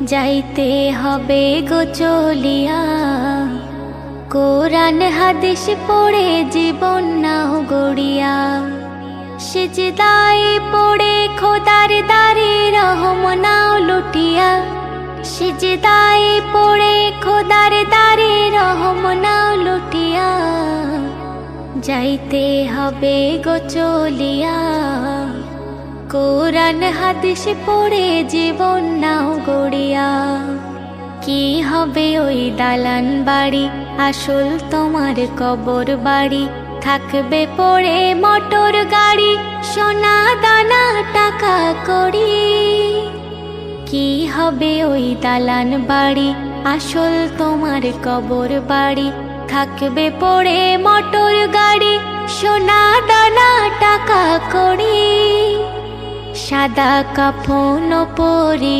যাইতে হবে গো চলিয়া, কোরআন হাদিস পড়ে জীবন নাও গড়িয়া। সিজদায় পড়ে খোদার দারে রহম নাও লুটিয়া, সিজদায় পড়ে খোদার দারে রহম নাও লুটিয়া। যাইতে হবে গো চলিয়া, কোরআন হাদিস পড়ে জীবন নাও গড়িয়া। কি হবে ওই দালান বাড়ি, আসল তোমার কবর বাড়ি। থাকবে পড়ে মোটর গাড়ি, সোনা দানা টাকা কড়ি। কি হবে ওই দালান বাড়ি, আসল তোমার কবর বাড়ি। থাকবে পড়ে মোটর গাড়ি, সোনা দানা টাকা কড়ি। সাদা কাফন পরিয়া